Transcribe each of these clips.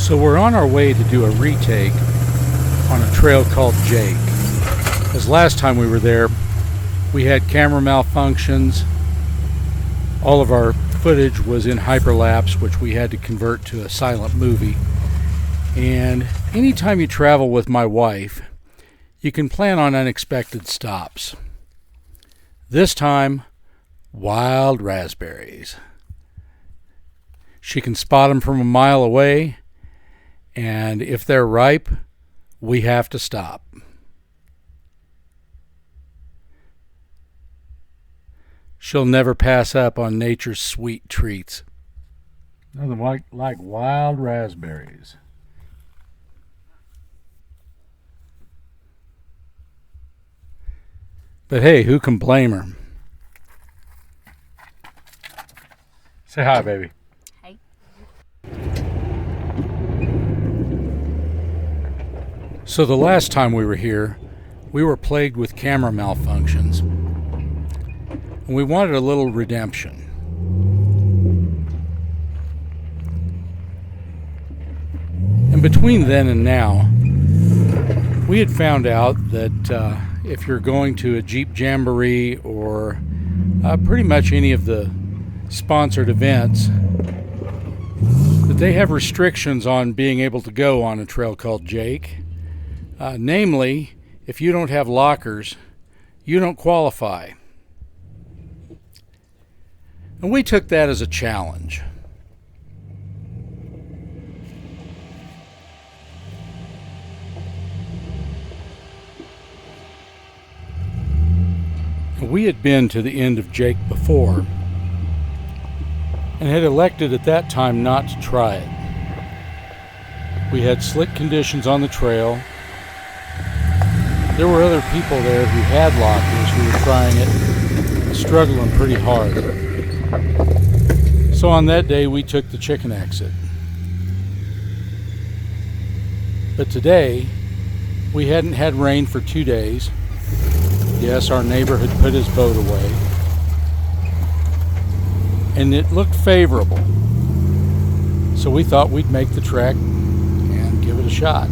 So we're on our way to do a retake on a trail called Jake. As last time we were there, we had camera malfunctions. All of our footage was in hyperlapse, which we had to convert to a silent movie. And anytime you travel with my wife, you can plan on unexpected stops. This time, wild raspberries. She can spot them from a mile away, and if they're ripe, we have to stop. She'll never pass up on nature's sweet treats. Nothing like wild raspberries. But hey, who can blame her? Say hi, baby. Hi. So the last time we were here, we were plagued with camera malfunctions. And we wanted a little redemption. And between then and now, we had found out that if you're going to a Jeep Jamboree or pretty much any of the sponsored events, that they have restrictions on being able to go on a trail called Jake. Namely, if you don't have lockers, you don't qualify. And we took that as a challenge. We had been to the end of Jake before and had elected at that time not to try it. We had slick conditions on the trail. There were other people there who had lockers who were trying it and struggling pretty hard. So on that day we took the chicken exit. But today we hadn't had rain for 2 days. Yes, our neighbor had put his boat away. And it looked favorable. So we thought we'd make the trek and give it a shot.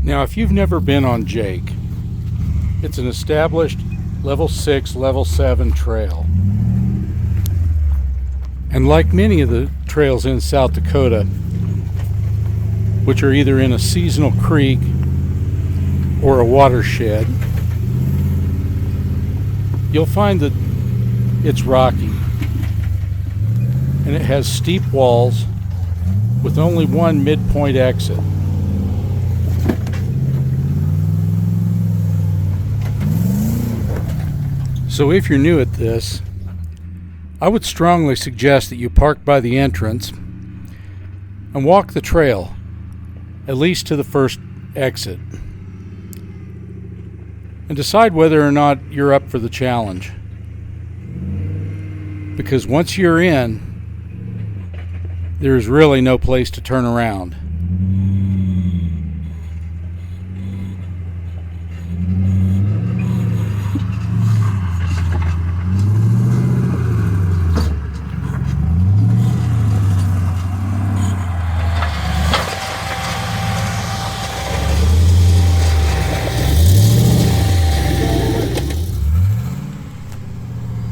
Now, if you've never been on Jake, it's an established level 6, level 7 trail. And like many of the trails in South Dakota, which are either in a seasonal creek or a watershed, you'll find that it's rocky and it has steep walls with only one midpoint exit. So if you're new at this, I would strongly suggest that you park by the entrance and walk the trail, at least to the first exit, and decide whether or not you're up for the challenge. Because once you're in, there's really no place to turn around.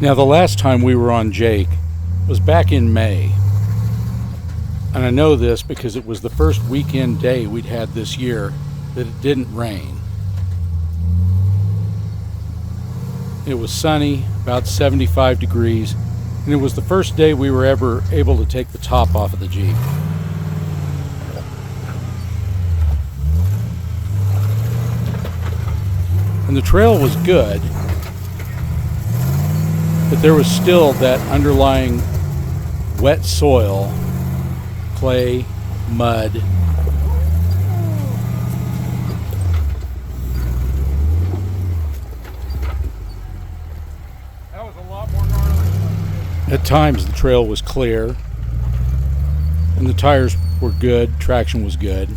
Now, the last time we were on Jake was back in May. And I know this because it was the first weekend day we'd had this year that it didn't rain. It was sunny, about 75 degrees, and it was the first day we were ever able to take the top off of the Jeep. And the trail was good, but there was still that underlying wet soil, clay, mud. That was a lot more gnarly. At times the trail was clear and the tires were good, traction was good.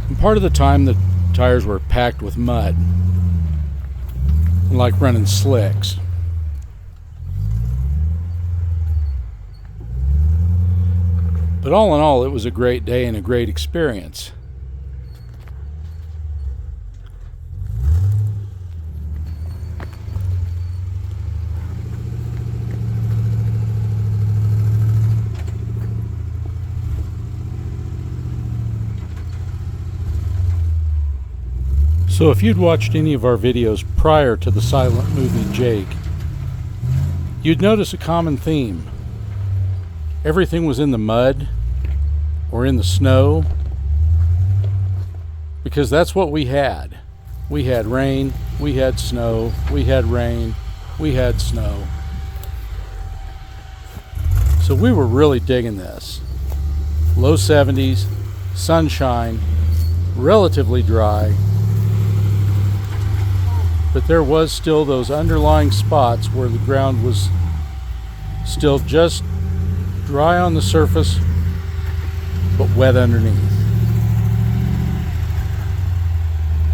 And part of the time the tires were packed with mud. and like running slicks. But all in all, it was a great day and a great experience. So if you'd watched any of our videos prior to the silent movie Jake, you'd notice a common theme. Everything was in the mud or in the snow, because that's what we had. We had rain, we had snow, we had rain, we had snow. So we were really digging this. Low 70s, sunshine, relatively dry, but there was still those underlying spots where the ground was still just dry on the surface, but wet underneath.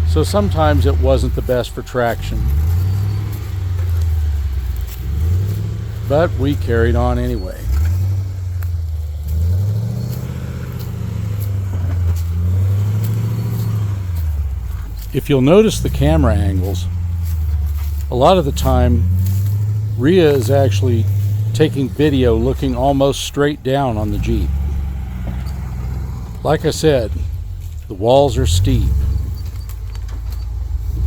So sometimes it wasn't the best for traction, but we carried on anyway. If you'll notice the camera angles, a lot of the time Rhea is actually taking video looking almost straight down on the Jeep. Like I said, the walls are steep.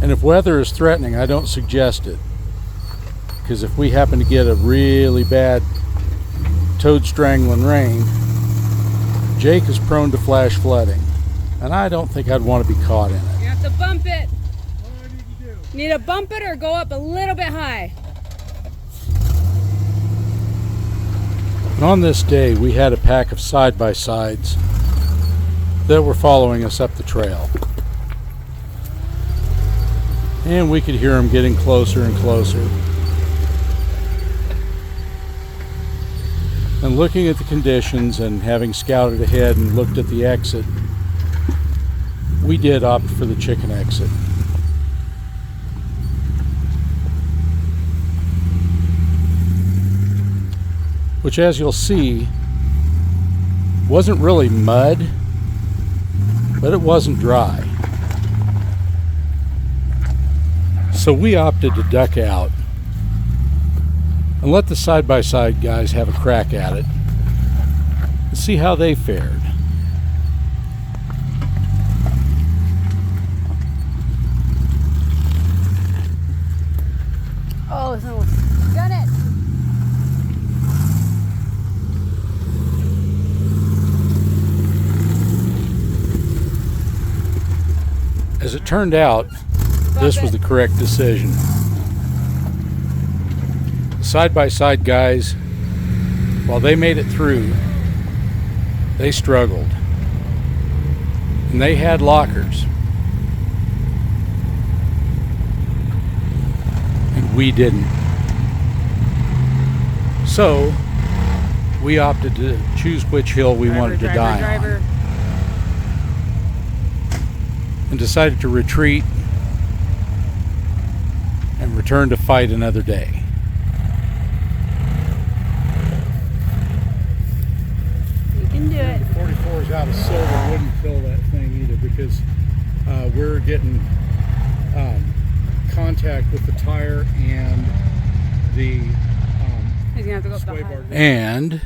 And if weather is threatening, I don't suggest it. Because if we happen to get a really bad toad strangling rain, Jake is prone to flash flooding. And I don't think I'd want to be caught in it. You have to bump it. What do I need to do? You need to bump it or go up a little bit high. And on this day, we had a pack of side-by-sides that were following us up the trail. And we could hear them getting closer and closer. And looking at the conditions and having scouted ahead and looked at the exit, we did opt for the chicken exit. Which, as you'll see, wasn't really mud, but it wasn't dry. So we opted to duck out and let the side-by-side guys have a crack at it and see how they fared. Oh, so gun it. As it turned out, this was the correct decision. The side-by-side guys, while they made it through, they struggled. And they had lockers. And we didn't. So, we opted to choose which hill we wanted to die on. And decided to retreat and return to fight another day. You can do it. 44s out of silver wouldn't fill that thing either, because we're getting contact with the tire and the He's gonna have to go up the high. and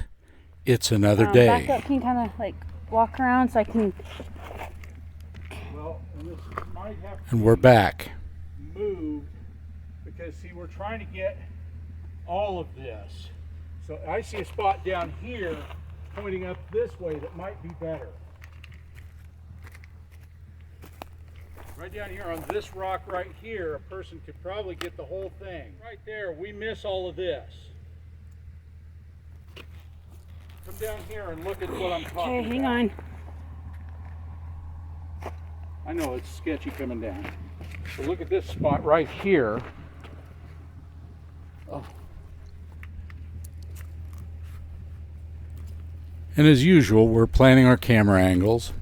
it's another day. Back up. Can you kind of like walk around so I can? Well, and this might have to And we're back. move, because see, we're trying to get all of this. So I see a spot down here pointing up this way that might be better. Right down here on this rock right here, a person could probably get the whole thing. Right there, we miss all of this. Come down here and look at what I'm talking about. Okay, hang on. I know it's sketchy coming down. So look at this spot right here. Oh. And as usual, we're planning our camera angles.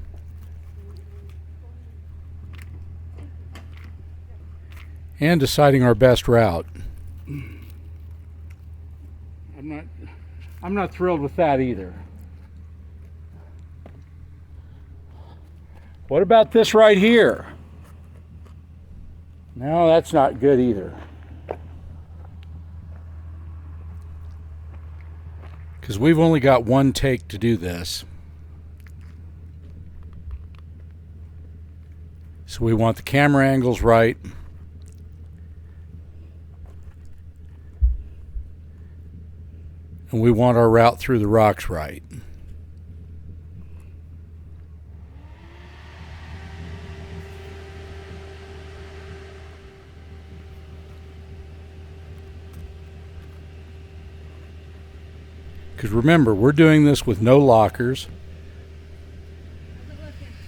and deciding our best route. I'm not thrilled with that either. What about this right here? No, that's not good either. Because we've only got one take to do this. So we want the camera angles right. And we want our route through the rocks right. Because remember, we're doing this with no lockers.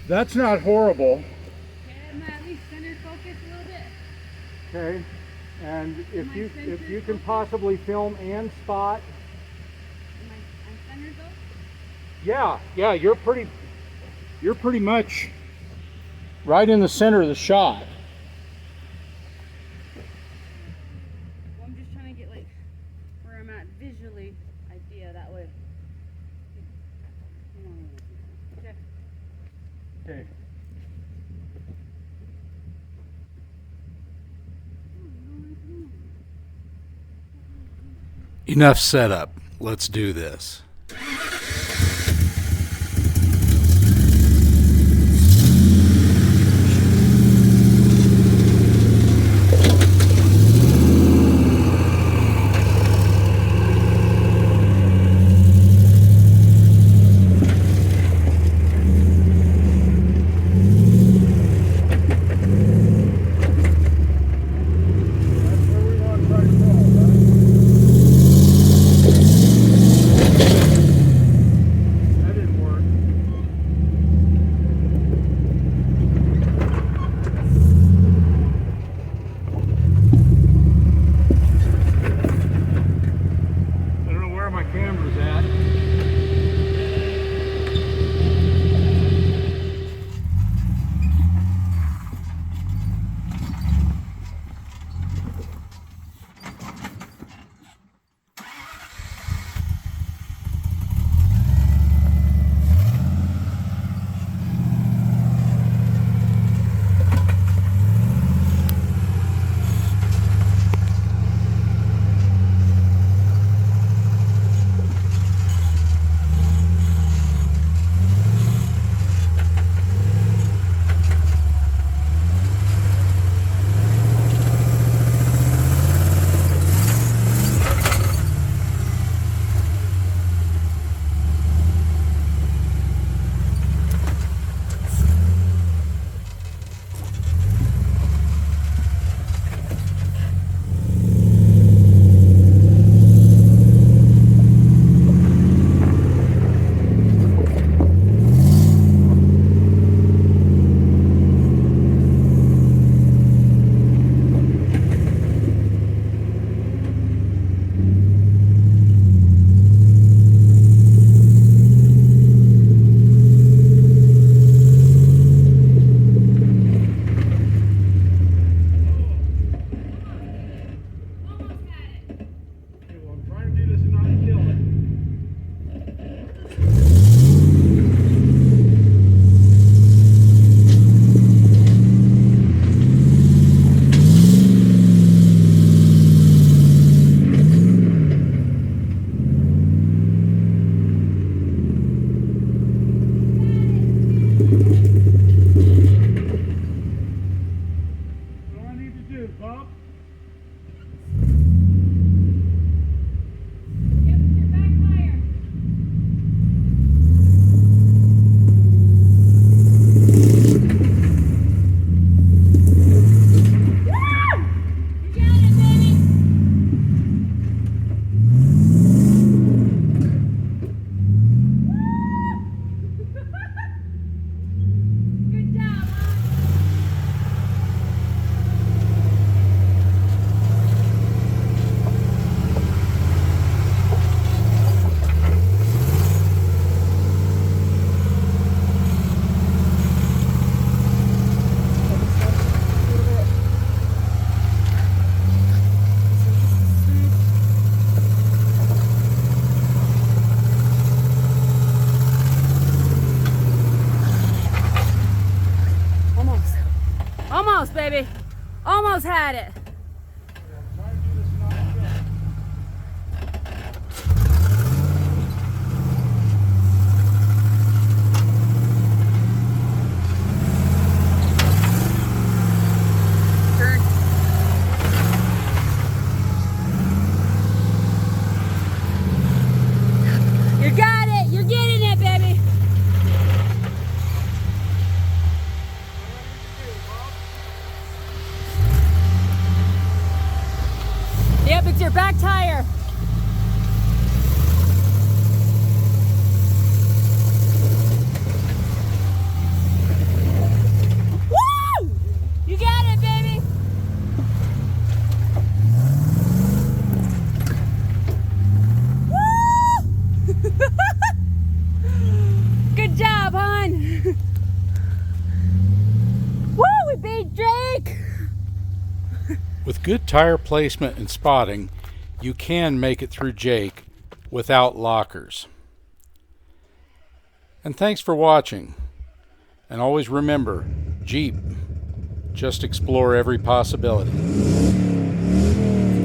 That's not horrible. Okay, I'm at least center focus a little bit. Okay, and if you can possibly film and spot. I'm centered though? Yeah, you're pretty much right in the center of the shot. Well, I'm just trying to get like where I'm at visually idea that way. Okay. Okay. Enough setup. Let's do this. almost had it. Turn. You got it. You're getting it, baby. Yep, it's your back tire. Woo! You got it, baby. Woo! Good job, hon. Woo, we beat Jake. With good tire placement and spotting, you can make it through Jake without lockers. And thanks for watching. And always remember, Jeep, just explore every possibility.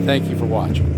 Thank you for watching.